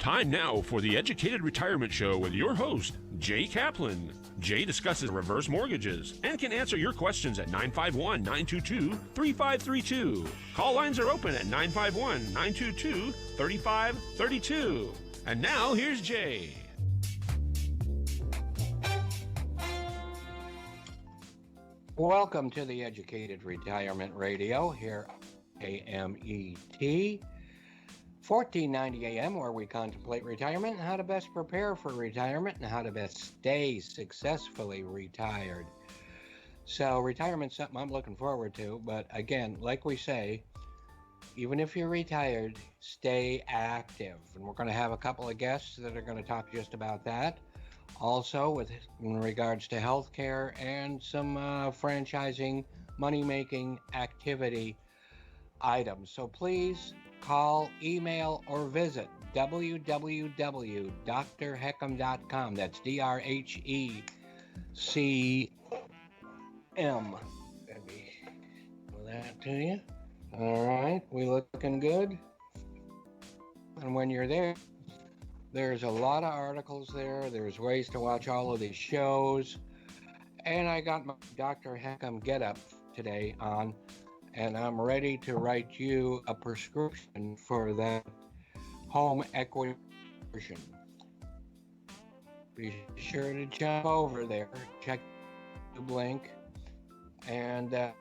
Time now for the Educated Retirement Show with your host, Jay Kaplan. Jay discusses reverse mortgages and can answer your questions at 951-922-3532. Call lines are open at 951-922-3532. And now, here's Jay. Welcome to the Educated Retirement Radio here at AMET. 1490 AM, where we contemplate retirement and how to best prepare for retirement and how to best stay successfully retired. So retirement's something I'm looking forward to, but again, like we say, even if you're retired, stay active. And we're going to have a couple of guests that are going to talk just about that. Also, in regards to healthcare and some franchising, money-making activity items. So please call, email, or visit www.drheckham.com. That's DRHECM. Let me give that to you. All right, we looking good? And when you're there, there's a lot of articles there. There's ways to watch all of these shows. And I got my Dr. Heckham get-up today on, and I'm ready to write you a prescription for that home equity version. Be sure to jump over there, check the link, and a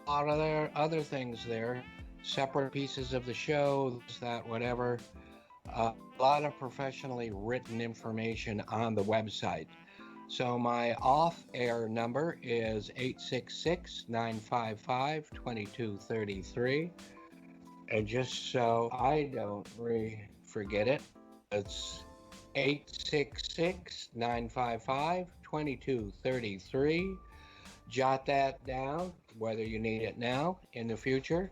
lot of other things there, separate pieces of the show, that whatever, a lot of professionally written information on the website. So my off-air number is 866-955-2233. And just so I don't forget it, it's 866-955-2233. Jot that down, whether you need it now, in the future.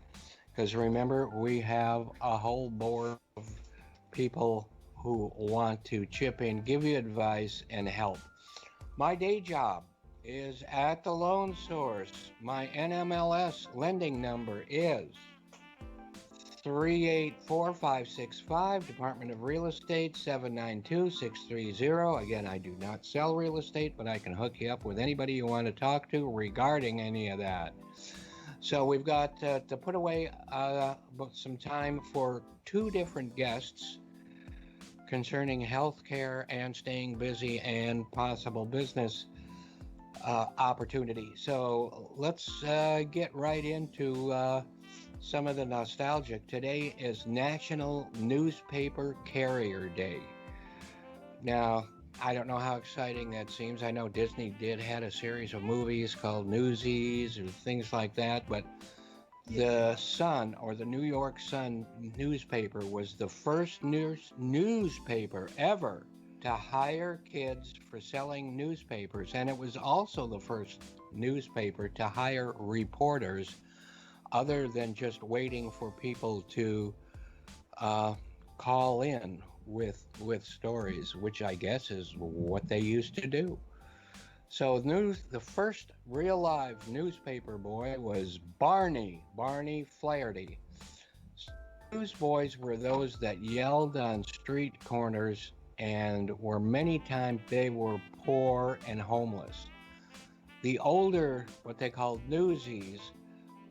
Because remember, we have a whole board of people who want to chip in, give you advice, and help. My day job is at the Loan Source. My NMLS lending number is 384-565, Department of Real Estate, 792-630. Again, I do not sell real estate, but I can hook you up with anybody you want to talk to regarding any of that. So we've got to put away some time for two different guests concerning healthcare and staying busy and possible business opportunity. So let's get right into some of the nostalgic. Today is National Newspaper Carrier Day. Now, I don't know how exciting that seems. I know Disney had a series of movies called Newsies or things like that, but the Sun, or the New York Sun newspaper, was the first newspaper ever to hire kids for selling newspapers, and it was also the first newspaper to hire reporters other than just waiting for people to call in with stories, which I guess is what they used to do. So the first real live newspaper boy was Barney Flaherty. Newsboys were those that yelled on street corners, and were many times they were poor and homeless. The older, what they called newsies,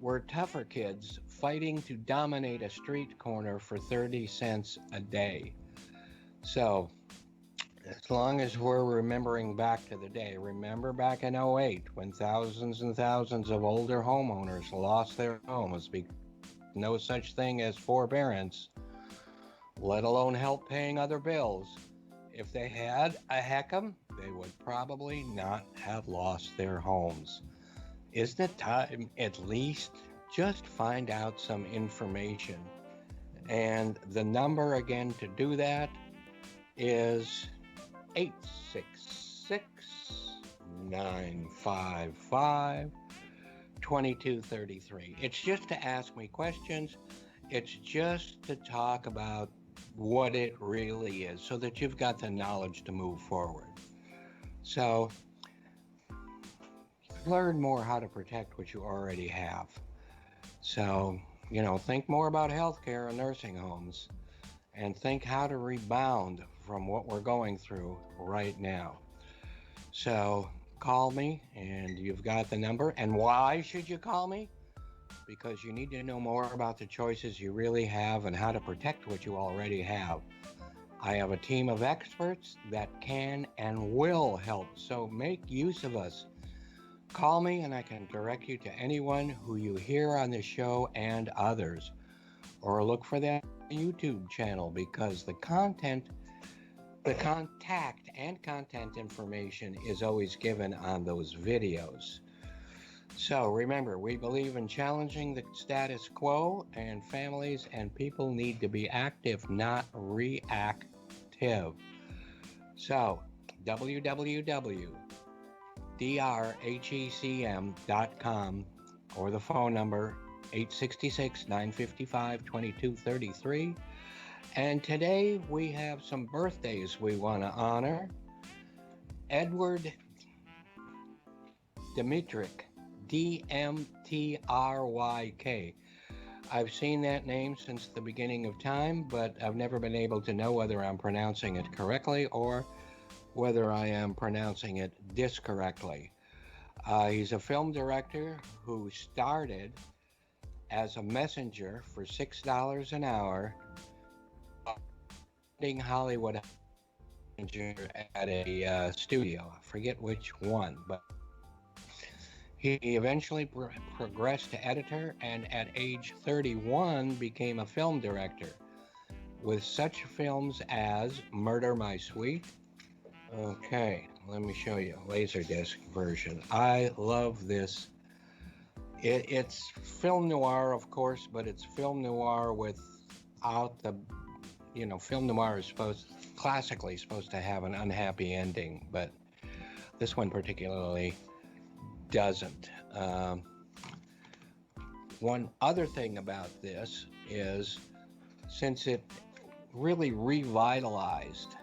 were tougher kids fighting to dominate a street corner for 30 cents a day. So as long as we're remembering back to the day, remember back in 2008 when thousands and thousands of older homeowners lost their homes because no such thing as forbearance, let alone help paying other bills. If they had a Heckham, they would probably not have lost their homes. Isn't it time at least just find out some information? And the number again to do that is 866-955-2233. It's just to ask me questions. It's just to talk about what it really is so that you've got the knowledge to move forward. So learn more how to protect what you already have. So, think more about healthcare and nursing homes. and think how to rebound from what we're going through right now. So call me, and you've got the number. And why should you call me? Because you need to know more about the choices you really have and how to protect what you already have. I have a team of experts that can and will help, so make use of us. Call me and I can direct you to anyone who you hear on the show and others. Or look for that YouTube channel because the contact and content information is always given on those videos. So remember, we believe in challenging the status quo, and families and people need to be active, not reactive. So, www.drhecm.com or the phone number 866 955 2233. And today we have some birthdays we want to honor. Edward Dmytryk, Dmtryk. I've seen that name since the beginning of time, but I've never been able to know whether I'm pronouncing it correctly or whether I am pronouncing it discorrectly. He's a film director who started as a messenger for $6 an hour, Hollywood at a studio. I forget which one, but he eventually progressed to editor, and at age 31 became a film director with such films as Murder My Sweet. Okay, let me show you Laserdisc version. I love this. It's film noir, of course, but it's film noir without the, film noir is classically supposed to have an unhappy ending, but this one particularly doesn't. One other thing about this is, since it really revitalized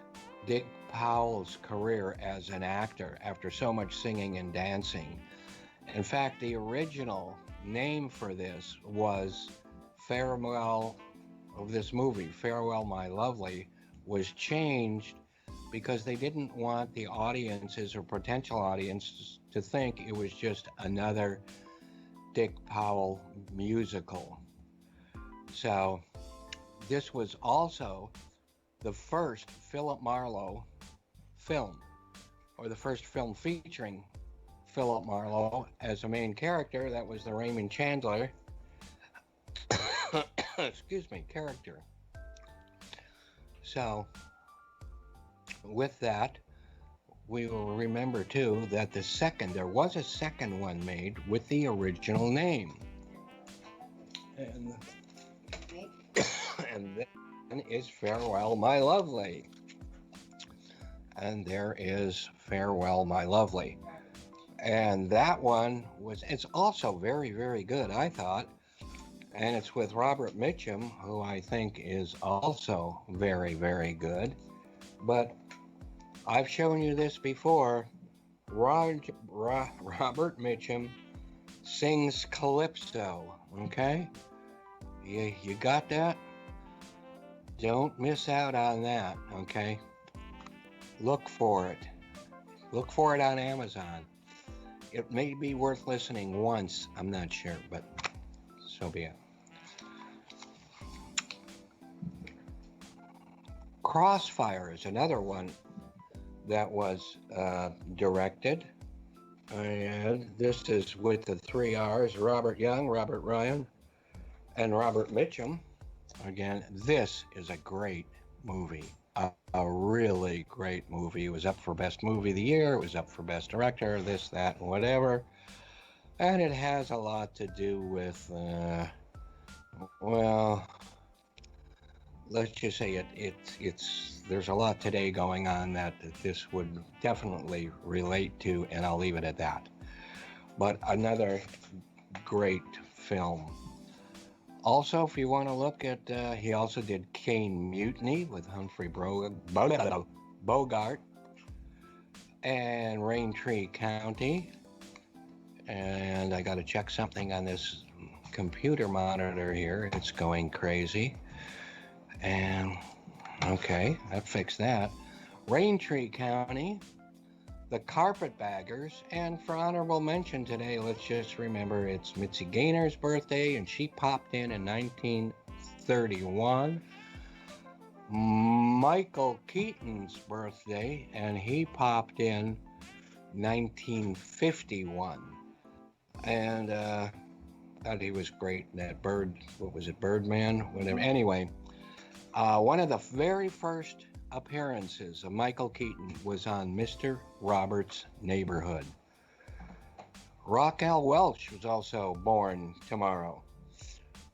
Dick Powell's career as an actor after so much singing and dancing. In fact, the original name for this was Farewell of this movie, Farewell My Lovely, was changed because they didn't want the audiences or potential audiences to think it was just another Dick Powell musical. So this was also the first Philip Marlowe film, or the first film featuring Philip Marlowe as a main character. That was the Raymond Chandler character. So with that, we will remember too that there was a second one made with the original name. And then is Farewell My Lovely. And there is Farewell My Lovely. And that one it's also very, very good, I thought. And it's with Robert Mitchum, who I think is also very, very good. But I've shown you this before. Robert Mitchum sings Calypso, okay? You got that? Don't miss out on that, okay? Look for it. Look for it on Amazon. It may be worth listening once, I'm not sure, but so be it. Crossfire is another one that was directed. And this is with the 3 R's, Robert Young, Robert Ryan, and Robert Mitchum. Again, this is a great movie. A really great movie. It was up for Best Movie of the Year. It was up for Best Director, this, that, and whatever. And it has a lot to do with, let's just say there's a lot today going on that this would definitely relate to, and I'll leave it at that. But another great film. Also, if you want to look at, he also did Kane Mutiny with Humphrey Bogart and Raintree County. And I got to check something on this computer monitor here. It's going crazy. And Okay, that fixed that. Raintree County, the Carpetbaggers, and for honorable mention today, let's just remember it's Mitzi Gaynor's birthday, and she popped in 1931. Michael Keaton's birthday, and he popped in 1951. And thought he was great in that Bird, what was it, Birdman? Whatever. Anyway, one of the very first appearances of Michael Keaton was on Mr. Roberts' Neighborhood. Raquel Welch was also born tomorrow,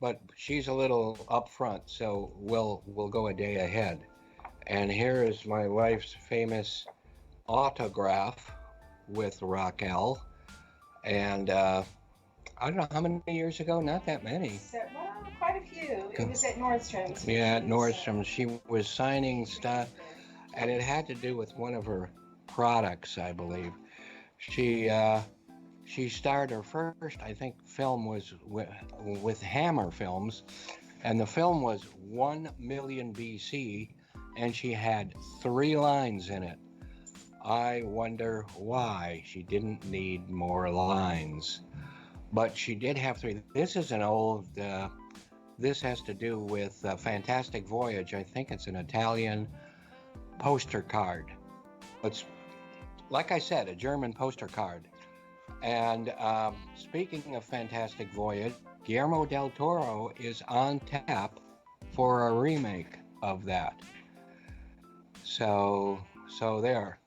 but she's a little up front, so we'll go a day ahead. And here is my wife's famous autograph with Raquel, and I don't know how many years ago, not that many. So, well, quite a few. It was at Nordstrom's. Yeah, at Nordstrom's. She was signing stuff, and it had to do with one of her products, I believe. She starred her first, I think, film was with Hammer Films, and the film was 1 million BC, and she had 3 lines in it. I wonder why she didn't need more lines. But she did have 3. This is an old, this has to do with Fantastic Voyage. I think it's an Italian poster card. It's, like I said, a German poster card. And speaking of Fantastic Voyage, Guillermo del Toro is on tap for a remake of that. So there.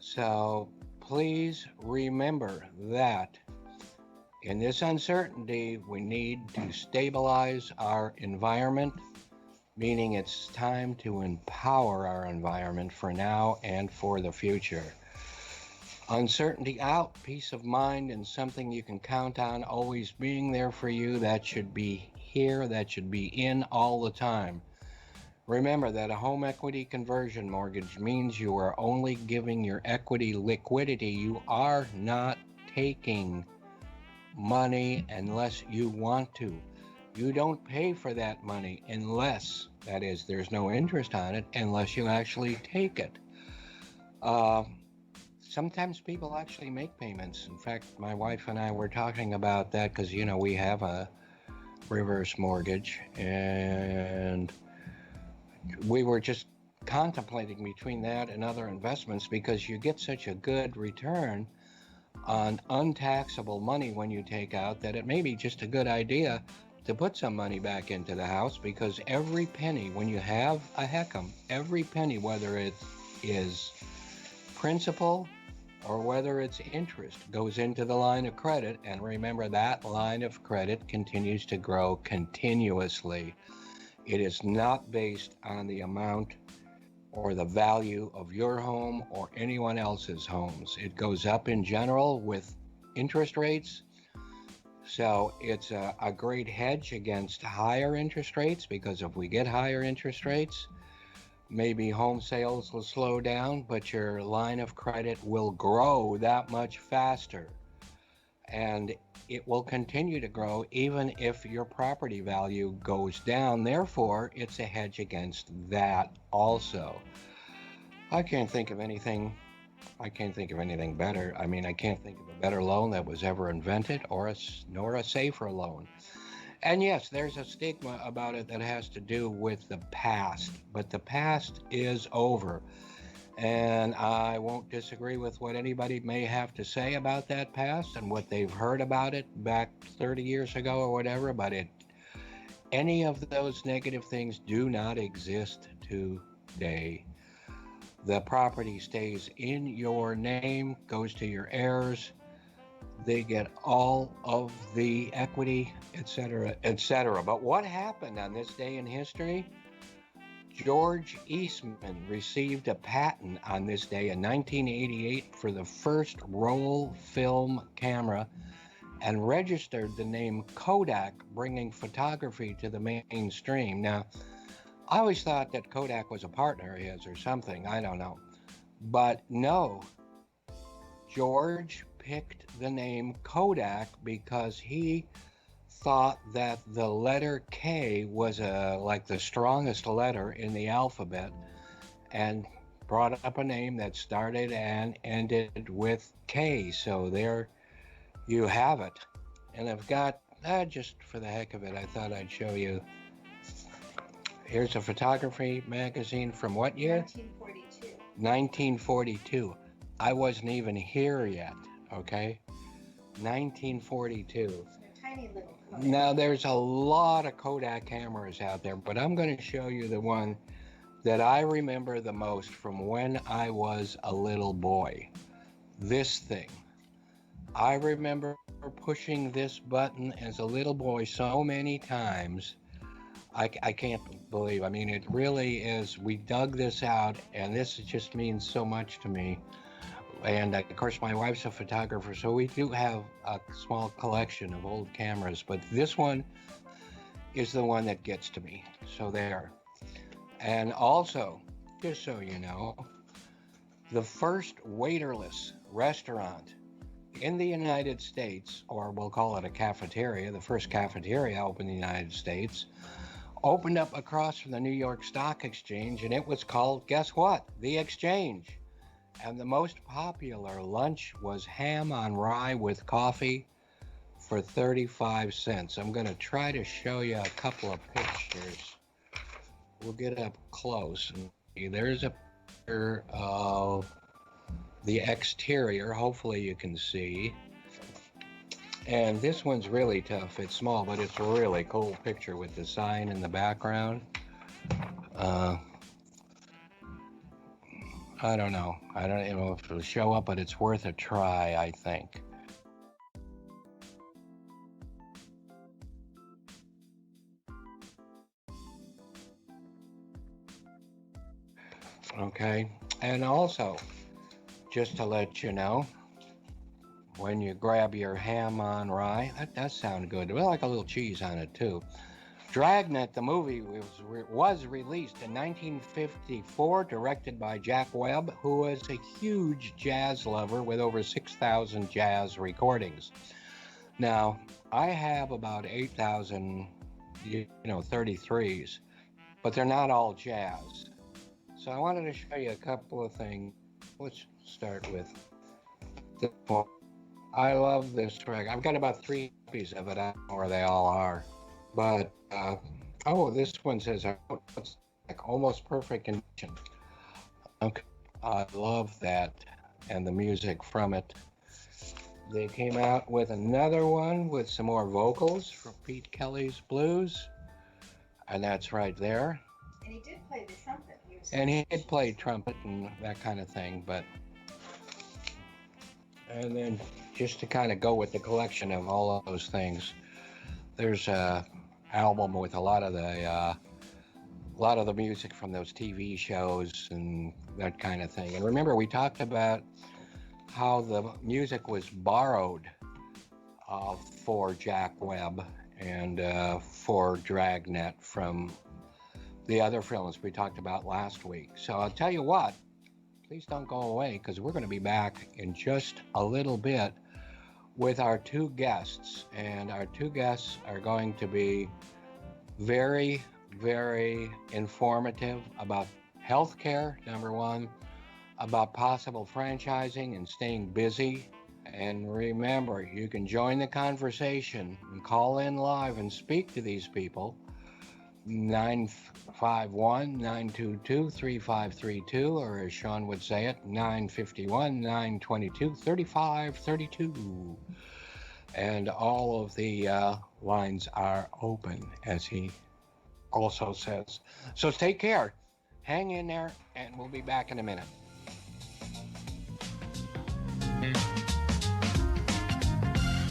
So please remember that in this uncertainty, we need to stabilize our environment, meaning it's time to empower our environment for now and for the future. Uncertainty out, peace of mind, and something you can count on always being there for you. That should be here, that should be in all the time. Remember that a home equity conversion mortgage means you are only giving your equity liquidity. You are not taking money unless you want to. You don't pay for that money unless, that is, there's no interest on it, unless you actually take it. Sometimes people actually make payments. In fact, my wife and I were talking about that because, you know, we have a reverse mortgage, and we were just contemplating between that and other investments because you get such a good return on untaxable money when you take out that it may be just a good idea to put some money back into the house, because every penny, when you have a HECM, every penny, whether it is principal or whether it's interest, goes into the line of credit. And remember, that line of credit continues to grow continuously. It is not based on the amount or the value of your home or anyone else's homes. It goes up in general with interest rates. So it's a great hedge against higher interest rates, because if we get higher interest rates, maybe home sales will slow down, but your line of credit will grow that much faster. And it will continue to grow even if your property value goes down. Therefore, it's a hedge against that also. I can't think of anything better. I mean, I can't think of a better loan that was ever invented, nor a safer loan. And yes, there's a stigma about it that has to do with the past, but the past is over. And I won't disagree with what anybody may have to say about that past and what they've heard about it back 30 years ago or whatever, but any of those negative things do not exist today. The property stays in your name, goes to your heirs. They get all of the equity, etc., etc. But what happened on this day in history? George Eastman received a patent on this day in 1988 for the first roll film camera, and registered the name Kodak, bringing photography to the mainstream. Now, I always thought that Kodak was a partner of his or something, I don't know. But no, George picked the name Kodak because he thought that the letter K was like the strongest letter in the alphabet and brought up a name that started and ended with K. So there you have it. And I've got, just for the heck of it, I thought I'd show you. Here's a photography magazine from what year? 1942. 1942. I wasn't even here yet, okay? 1942. A tiny little Kodak. Now, there's a lot of Kodak cameras out there, but I'm going to show you the one that I remember the most from when I was a little boy. This thing. I remember pushing this button as a little boy so many times. I can't believe. I mean, it really is. We dug this out, and this just means so much to me. And of course, my wife's a photographer, so we do have a small collection of old cameras. But this one is the one that gets to me. So there. And also, just so you know, the first waiterless restaurant in the United States, or we'll call it a cafeteria, the first cafeteria opened in the United States, opened up across from the New York Stock Exchange, and it was called, guess what? The Exchange. And the most popular lunch was ham on rye with coffee for 35 cents. I'm going to try to show you a couple of pictures. We'll get up close. There's a picture of the exterior. Hopefully you can see. And this one's really tough. It's small, but it's a really cool picture with the sign in the background. I don't know. I don't know if it'll show up, but it's worth a try, I think. Okay, and also, just to let you know, when you grab your ham on rye, that does sound good. We like a little cheese on it too. Dragnet, the movie, was released in 1954, directed by Jack Webb, who was a huge jazz lover with over 6,000 jazz recordings. Now, I have about 8,000, 33s, but they're not all jazz. So I wanted to show you a couple of things. Let's start with this one. I love this record. I've got about 3 copies of it. I don't know where they all are. But, this one says, it's like almost perfect condition. Okay, I love that and the music from it. They came out with another one with some more vocals for Pete Kelly's Blues. And that's right there. And he did play the trumpet. And he did play trumpet and that kind of thing, and then just to kind of go with the collection of all of those things, there's a album with a lot of the music from those TV shows and that kind of thing. And remember, we talked about how the music was borrowed for Jack Webb and for Dragnet from the other films we talked about last week. So I'll tell you what, please don't go away, because we're going to be back in just a little bit with our 2 guests. And our 2 guests are going to be very, very informative about healthcare, number 1, about possible franchising and staying busy. And remember, you can join the conversation and call in live and speak to these people. 951-922-3532, or as Sean would say it, 951-922-3532. And all of the lines are open, as he also says. So take care, hang in there, and we'll be back in a minute.